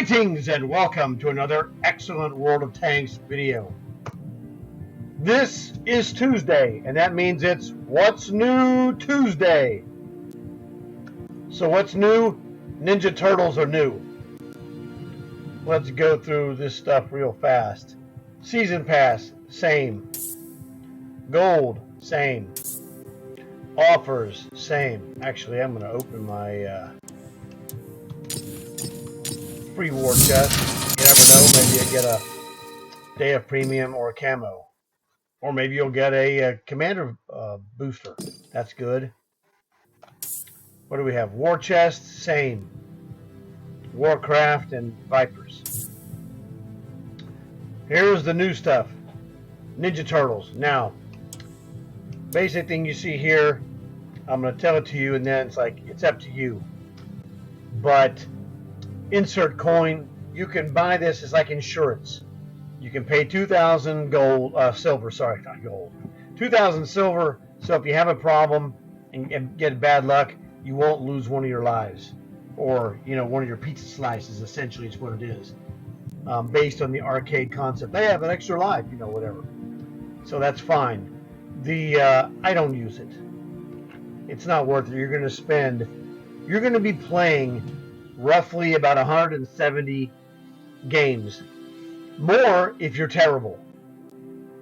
Greetings and welcome to another excellent World of Tanks video. This is Tuesday, and that means it's What's New Tuesday. So what's new? Ninja Turtles are new. Let's go through this stuff real fast. Season Pass, same. Gold, same. Offers, same. Actually, I'm going to open my free war chest. You never know, maybe I get a day of premium or a camo. Or maybe you'll get a commander booster. That's good. What do we have? War chest, same. Warcraft and Vipers. Here's the new stuff. Ninja Turtles. Now, basic thing you see here, I'm going to tell it to you and then it's like, it's up to you. But insert coin, you can buy this as like insurance. You can pay 2,000 gold, silver, sorry, not gold. 2,000 silver, so if you have a problem and get bad luck, you won't lose one of your lives. Or, you know, one of your pizza slices, essentially is what it is. Based on the arcade concept. They have an extra life, you know, whatever. So that's fine. I don't use it. It's not worth it. You're going to be playing roughly about 170 games. More if you're terrible.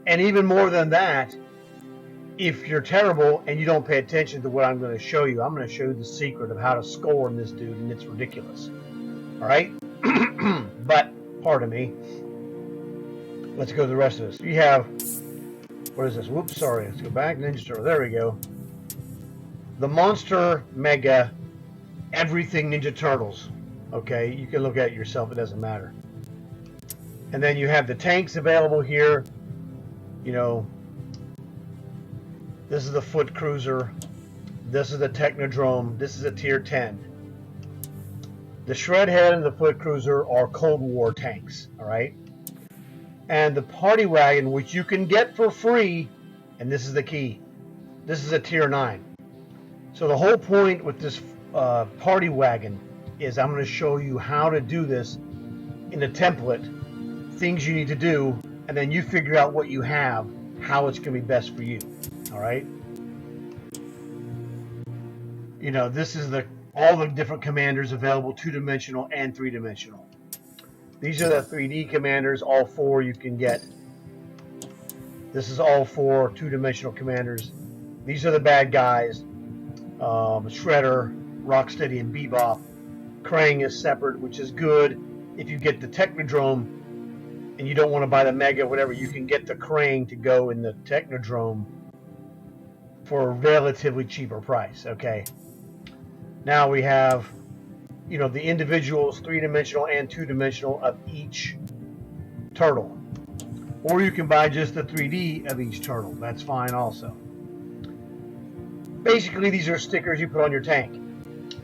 And even more than that, if you're terrible and you don't pay attention to what I'm going to show you. I'm going to show you the secret of how to score in this dude, and it's ridiculous. Alright? But, pardon me. Let's go to the rest of this. You have, what is this? Whoops, sorry. Let's go back. Ninja Turtle. There we go. The Monster Mega Everything Ninja Turtles. Okay, you can look at it yourself. It doesn't matter. And then you have the tanks available here. You know, this is the Foot Cruiser. This is the Technodrome. This is a Tier 10. The Shredhead and the Foot Cruiser are Cold War tanks. All right. And the Party Wagon, which you can get for free, and this is the key. This is a Tier 9. So the whole point with this Party Wagon is I'm going to show you how to do this in a template. Things you need to do, and then you figure out what you have, how it's going to be best for you. All right. You know, this is all the different commanders available, 2-dimensional and 3-dimensional. These are the 3D commanders, all 4 you can get. This is all 4 2-dimensional commanders. These are the bad guys. Shredder, Rocksteady, and Bebop. Krang is separate, which is good. If you get the Technodrome and you don't want to buy the Mega, whatever, you can get the Krang to go in the Technodrome for a relatively cheaper price. Okay. Now we have, you know, the individuals, 3-dimensional and 2-dimensional of each turtle. Or you can buy just the 3D of each turtle. That's fine also. Basically, these are stickers you put on your tank.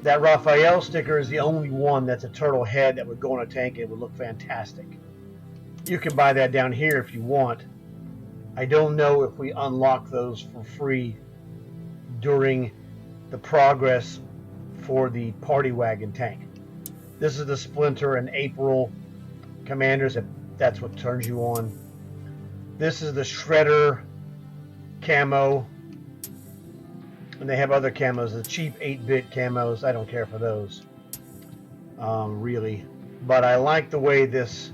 That Raphael sticker is the only one that's a turtle head that would go on a tank and it would look fantastic. You can buy that down here if you want. I don't know if we unlock those for free during the progress for the Party Wagon tank. This is the Splinter and April commanders. That's what turns you on. This is the Shredder camo. And they have other camos, the cheap 8-bit camos. I don't care for those, really. But I like the way this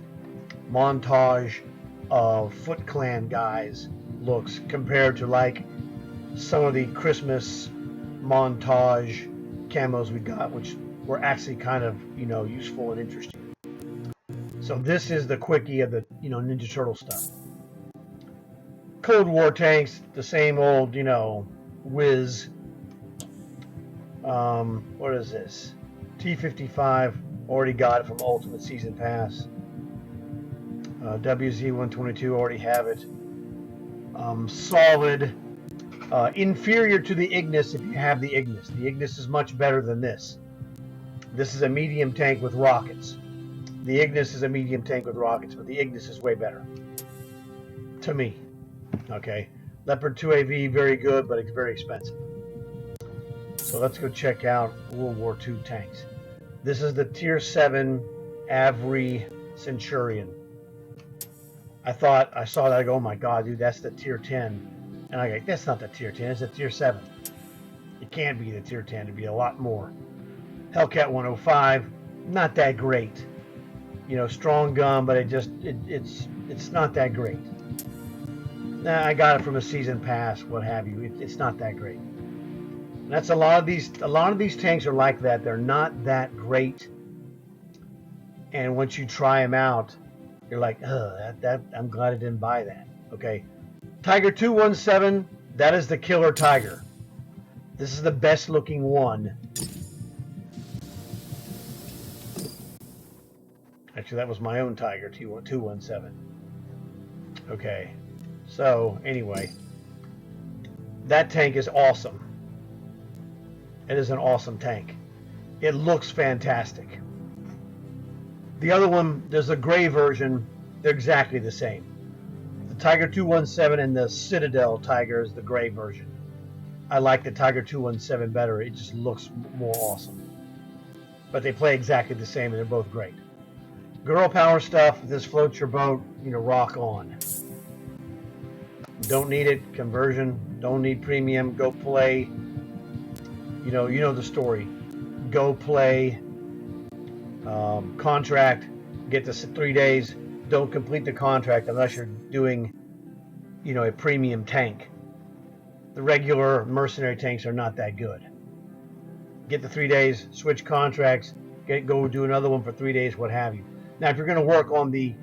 montage of Foot Clan guys looks compared to like some of the Christmas montage camos we got, which were actually kind of, you know, useful and interesting. So this is the quickie of the, you know, Ninja Turtle stuff. Cold War tanks, the same old, you know, whiz. What is this? T-55, already got it from Ultimate Season Pass. WZ-122, already have it. Solid. Inferior to the Ignis if you have the Ignis. The Ignis is much better than this. This is a medium tank with rockets. The Ignis is a medium tank with rockets, but the Ignis is way better. To me. Okay. Leopard 2AV, very good, but it's very expensive. So let's go check out World War II tanks. This is the Tier 7 Avery Centurion. I thought, I saw that, I go, oh my God, dude, that's the tier 10. And I go, that's not the tier 10, it's a tier 7. It can't be the tier 10, it'd be a lot more. Hellcat 105, not that great. You know, strong gun, but it's not that great. Nah, I got it from a season pass, what have you. It's not that great. And that's a lot of these tanks are like that. They're not that great. And once you try them out, you're like, I'm glad I didn't buy that. Okay, Tiger 217, that is the killer Tiger. This is the best looking one. Actually, that was my own Tiger 217. Okay, so anyway, that tank is awesome. It is an awesome tank. It looks fantastic. The other one, there's a gray version. They're exactly the same. The Tiger 217 and the Citadel Tiger is the gray version. I like the Tiger 217 better. It just looks more awesome. But they play exactly the same, and they're both great. Girl power stuff. If this floats your boat, you know, rock on. Don't need it. Conversion. Don't need premium. Go play. You know the story. Go play. Contract. Get this 3 days. Don't complete the contract unless you're doing, you know, a premium tank. The regular mercenary tanks are not that good. Get the 3 days. Switch contracts. Go do another one for 3 days. What have you. Now, if you're going to work on the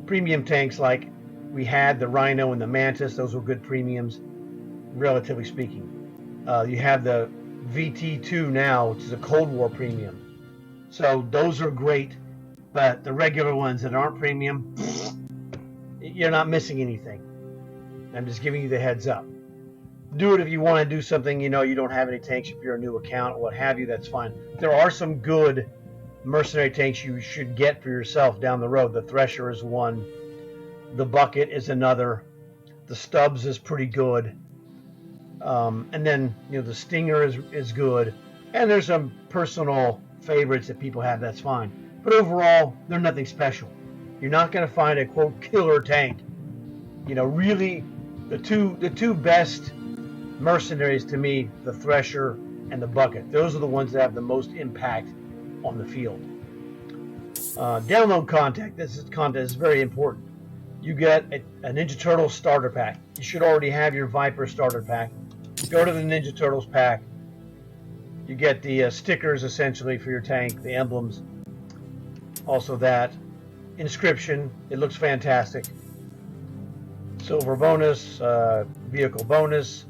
premium tanks like we had, the Rhino and the Mantis, those were good premiums, relatively speaking. You have the VT2 now, which is a Cold War premium. So those are great, but the regular ones that aren't premium, you're not missing anything. I'm just giving you the heads up. Do it if you want to do something, you know, you don't have any tanks, if you're a new account or what have you, that's fine. There are some good mercenary tanks you should get for yourself down the road. The Thresher is one. The Bucket is another. The Stubbs is pretty good. And then, you know, the Stinger is good. And there's some personal favorites that people have, that's fine. But overall, they're nothing special. You're not going to find a, quote, killer tank. You know, really, the two best mercenaries to me, the Thresher and the Bucket. Those are the ones that have the most impact on the field. Download content. This is very important. You get a Ninja Turtles starter pack. You should already have your Viper starter pack. Go to the Ninja Turtles pack. You get the stickers essentially for your tank, the emblems. Also that. Inscription. It looks fantastic. Silver bonus, vehicle bonus,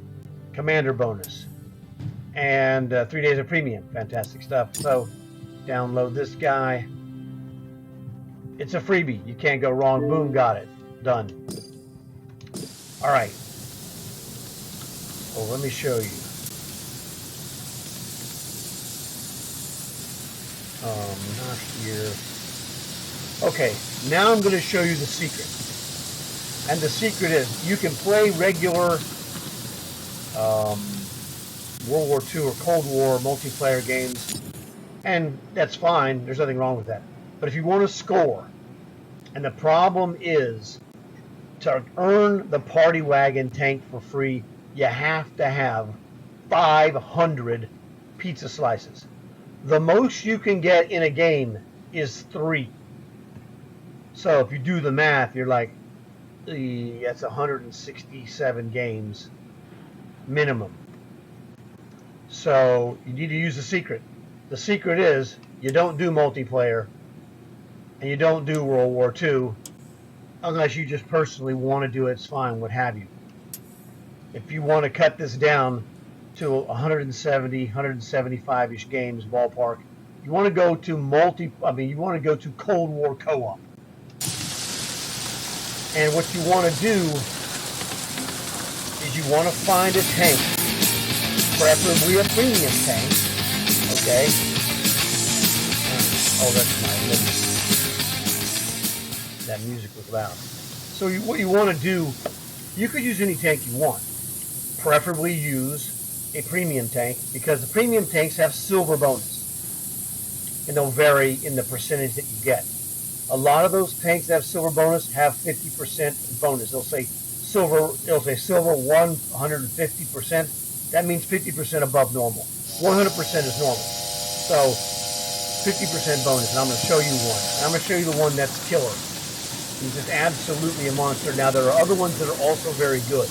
commander bonus, and 3 days of premium. Fantastic stuff. So download this guy. It's a freebie. You can't go wrong. Boom, got it. Done. All right. Well, let me show you. Not here. Okay, now I'm going to show you the secret. And the secret is you can play regular World War II or Cold War multiplayer games, and that's fine. There's nothing wrong with that. But if you want to score, and the problem is to earn the Party Wagon tank for free, you have to have 500 pizza slices. The most you can get in a game is 3. So if you do the math, you're like, that's 167 games minimum. So you need to use the secret. The secret is you don't do multiplayer and you don't do World War II unless you just personally want to do it. It's fine, what have you. If you want to cut this down to 170, 175-ish games ballpark, you want to go to you want to go to Cold War co-op. And what you want to do is you want to find a tank, preferably a premium tank, okay? Oh, that's my limit. That music was loud. So what you want to do, you could use any tank you want. Preferably use a premium tank because the premium tanks have silver bonus. and they'll vary in the percentage that you get. A lot of those tanks that have silver bonus have 50% bonus. It'll say silver 150%. That means 50% above normal. 100% is normal. So 50% bonus, and I'm going to show you one. And I'm going to show you the one that's killer. He's just absolutely a monster. Now, there are other ones that are also very good.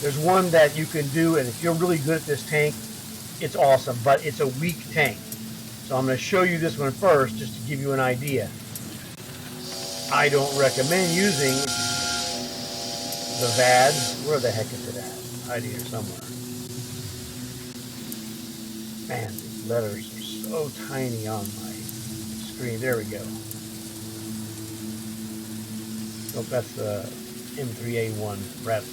There's one that you can do, and if you're really good at this tank, it's awesome, but it's a weak tank. So I'm going to show you this one first, just to give you an idea. I don't recommend using the VADs. Where the heck is it at? Right here somewhere. Man, these letters are so tiny on my screen. There we go. Nope, that's the M3A1 rep.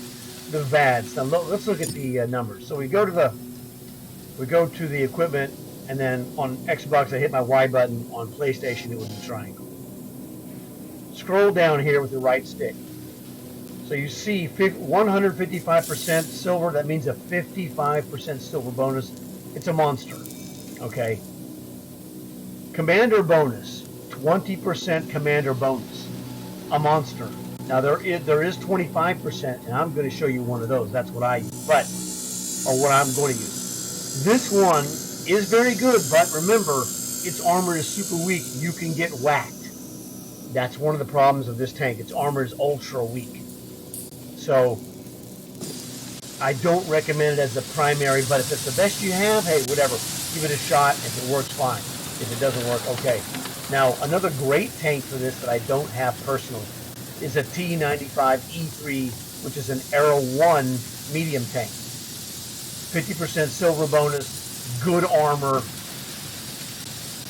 The VADs. Now let's look at the numbers. So we go to the equipment, and then on Xbox I hit my Y button. On PlayStation it was a triangle. Scroll down here with the right stick. So you see 155% silver. That means a 55% silver bonus. It's a monster. Okay. Commander bonus. 20% commander bonus. A monster. Now there is 25%, and I'm going to show you one of those. That's what I use, or what I'm going to use. This one is very good, but remember, its armor is super weak. You can get whacked. That's one of the problems of this tank. Its armor is ultra weak. So I don't recommend it as the primary, but if it's the best you have, hey, whatever. Give it a shot. If it works, fine. If it doesn't work, okay. Now, another great tank for this that I don't have personally is a T95E3, which is an Arrow 1 medium tank. 50% silver bonus, good armor.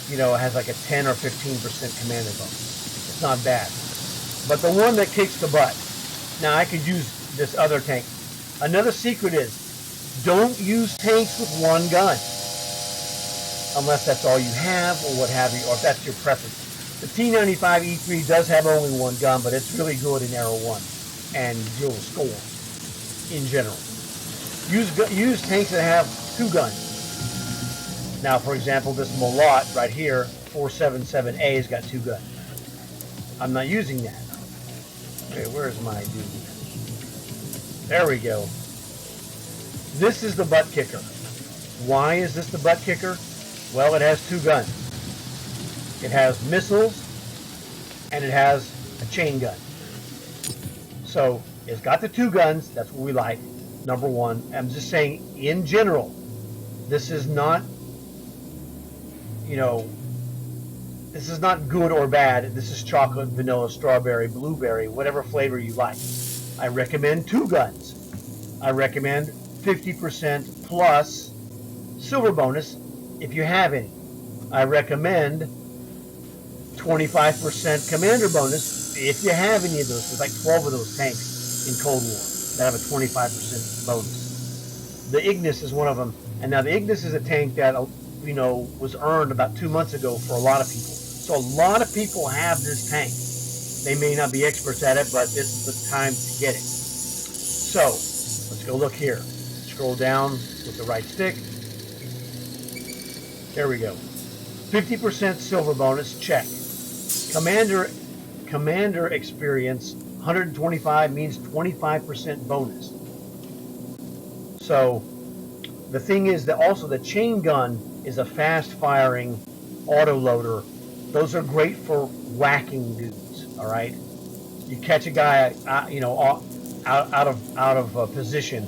You know, it has like a 10 or 15% commander bonus. It's not bad. But the one that kicks the butt. Now, I could use this other tank. Another secret is, don't use tanks with one gun. Unless that's all you have, or what have you, or if that's your preference. The T95E3 does have only one gun, but it's really good in Arrow 1, and you'll score in general. Use tanks that have two guns. Now, for example, this Molot right here, 477A, has got two guns. I'm not using that. Okay, where's my dude? There we go. This is the butt kicker. Why is this the butt kicker? Well, it has two guns. It has missiles, and it has a chain gun. So, it's got the two guns. That's what we like. Number one. I'm just saying, in general, this is not, this is not good or bad. This is chocolate, vanilla, strawberry, blueberry, whatever flavor you like. I recommend two guns. I recommend 50% plus silver bonus if you have any. I recommend 25% commander bonus if you have any of those. There's like 12 of those tanks in Cold War that have a 25% bonus. The Ignis is one of them. And now the Ignis is a tank that, was earned about 2 months ago for a lot of people. So a lot of people have this tank. They may not be experts at it, but this is the time to get it. So, let's go look here. Scroll down with the right stick. There we go. 50% silver bonus, check. Commander experience, 125 means 25% bonus. So, the thing is that also the chain gun is a fast-firing auto-loader. Those are great for whacking dudes, all right? You catch a guy, out of position.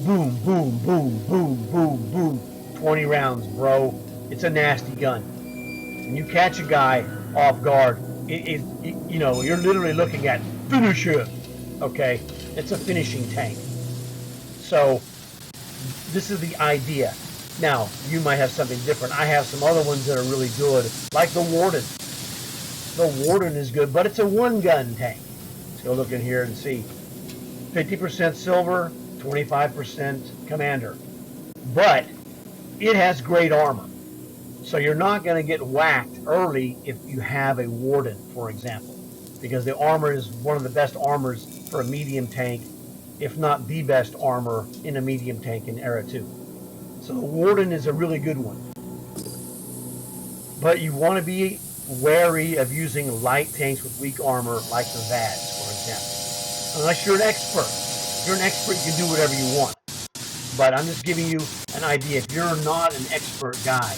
Boom, boom, boom, boom, boom, boom. 20 rounds, bro. It's a nasty gun. When you catch a guy off guard, you're literally looking at finish him. Okay? It's a finishing tank. So, this is the idea. Now, you might have something different. I have some other ones that are really good, like the Warden. The Warden is good, but it's a one-gun tank. Let's go look in here and see. 50% silver, 25% commander. But it has great armor. So you're not going to get whacked early if you have a Warden, for example. Because the armor is one of the best armors for a medium tank, if not the best armor in a medium tank in Era 2. So the Warden is a really good one. But you want to be wary of using light tanks with weak armor like the VADs, for example. Unless you're an expert. If you're an expert, you can do whatever you want. But I'm just giving you an idea. If you're not an expert guy,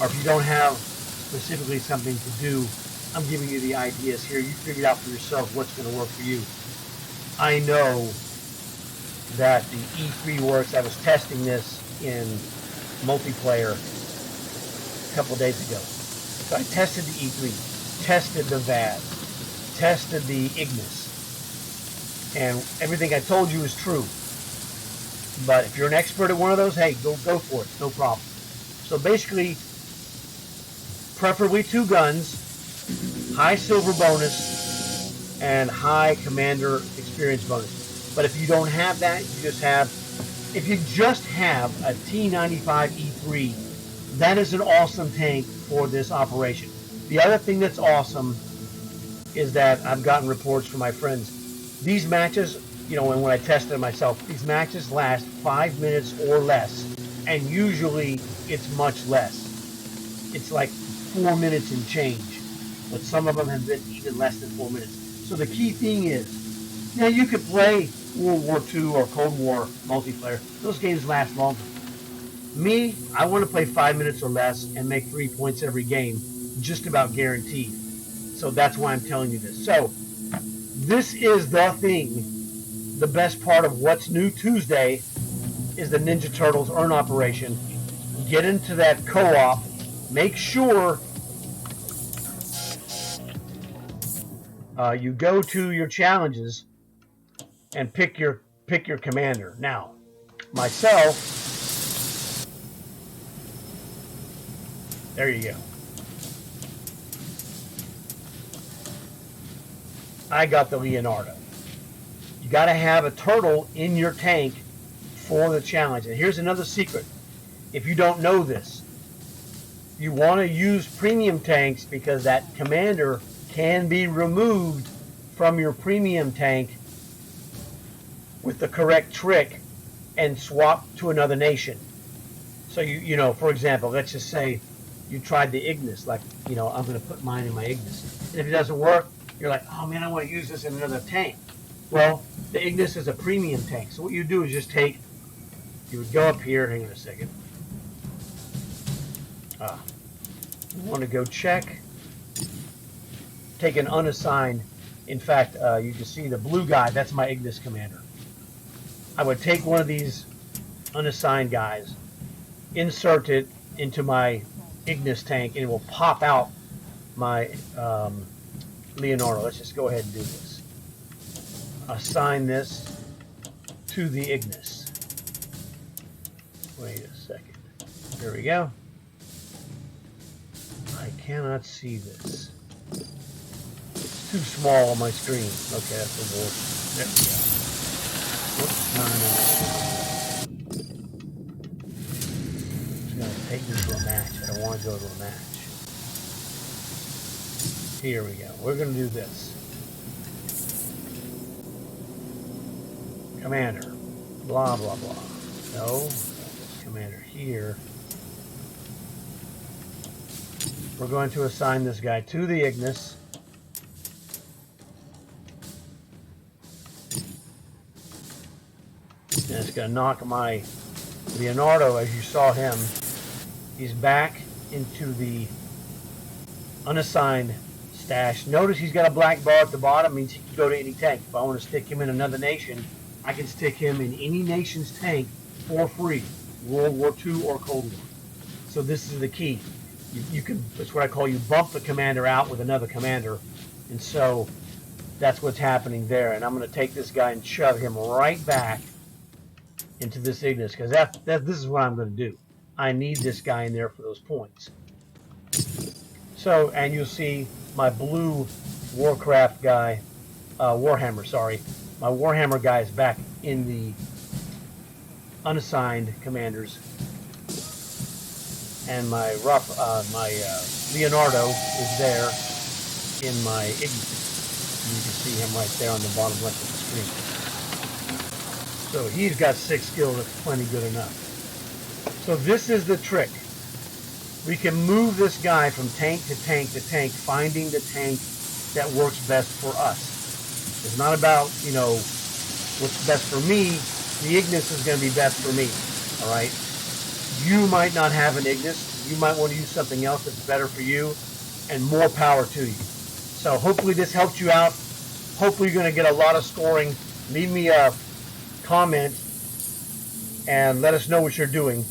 or if you don't have specifically something to do, I'm giving you the ideas here. You figure out for yourself what's going to work for you. I know that the E3 works. I was testing this in multiplayer a couple of days ago. So I tested the E3, tested the VAD, tested the Ignis, and everything I told you is true. But if you're an expert at one of those, hey, go for it. No problem. So basically, preferably 2 guns, high silver bonus, and high commander experience bonus. But if you don't have that, if you just have a T95 E3, that is an awesome tank for this operation. The other thing that's awesome is that I've gotten reports from my friends. These matches, and when I tested it myself, these matches last 5 minutes or less, and usually it's much less. It's like 4 minutes and change, but some of them have been even less than 4 minutes. So the key thing is, now you could play World War II or Cold War multiplayer. Those games last longer. Me, I want to play 5 minutes or less and make 3 points every game, just about guaranteed. So that's why I'm telling you this. So this is the thing. The best part of What's New Tuesday is the Ninja Turtles Earn Operation. Get into that co-op. Make sure you go to your challenges and pick your commander. Now, myself, there you go. I got the Leonardo. You got to have a turtle in your tank for the challenge. And here's another secret. If you don't know this, you want to use premium tanks because that commander can be removed from your premium tank with the correct trick and swap to another nation. So for example, let's just say you tried the Ignis, like, I'm going to put mine in my Ignis. And if it doesn't work, you're like, oh man, I want to use this in another tank. Well, the Ignis is a premium tank. So what you do is just you would go up here, hang on a second. You want to go check, take an unassigned. In fact, you can see the blue guy, that's my Ignis commander. I would take one of these unassigned guys, insert it into my Ignis tank, and it will pop out my Leonardo. Let's just go ahead and do this. Assign this to the Ignis. Wait a second. There we go. I cannot see this. It's too small on my screen. Okay, that's the worst. There we go. Whoops, no. I'm just going to take this to a match. I don't want to go to a match. Here we go. We're going to do this. Commander. Blah, blah, blah. No. This commander here. We're going to assign this guy to the Ignis. And it's going to knock my Leonardo, as you saw him, he's back into the unassigned stash. Notice he's got a black bar at the bottom, means he can go to any tank. If I want to stick him in another nation, I can stick him in any nation's tank for free, World War II or Cold War. So this is the key. You can, that's what I call, you bump the commander out with another commander. And so that's what's happening there. And I'm going to take this guy and shove him right back into this Ignis, because this is what I'm going to do. I need this guy in there for those points. So, and you'll see my blue Warcraft guy, Warhammer, sorry. My Warhammer guy is back in the unassigned commanders. And my Leonardo is there in my Ignis. You can see him right there on the bottom left of the screen. So he's got 6 skills, that's plenty good enough. So this is the trick. we can move this guy from tank to tank to tank, finding the tank that works best for us. It's not about, you know, what's best for me. The Ignis is going to be best for me. All right. You might not have an Ignis. You might want to use something else that's better for you, and more power to you. So hopefully this helped you out. Hopefully you're going to get a lot of scoring. Leave me a comment and let us know what you're doing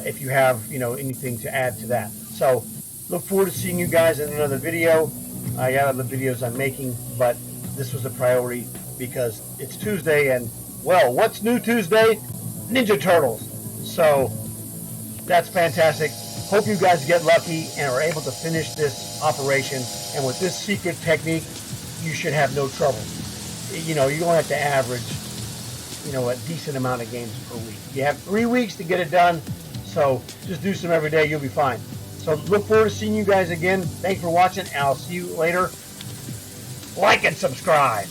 if you have, you know, anything to add to that. So look forward to seeing you guys in another video. I got other videos I'm making, but this was a priority because it's Tuesday, and well, what's new Tuesday? Ninja Turtles. So that's fantastic. Hope you guys get lucky and are able to finish this operation. And with this secret technique, you should have no trouble. You know, you're going to have to average, you know, a decent amount of games per week. You have 3 weeks to get it done, so just do some every day. You'll be fine. So look forward to seeing you guys again. Thanks for watching, and I'll see you later. Like and subscribe.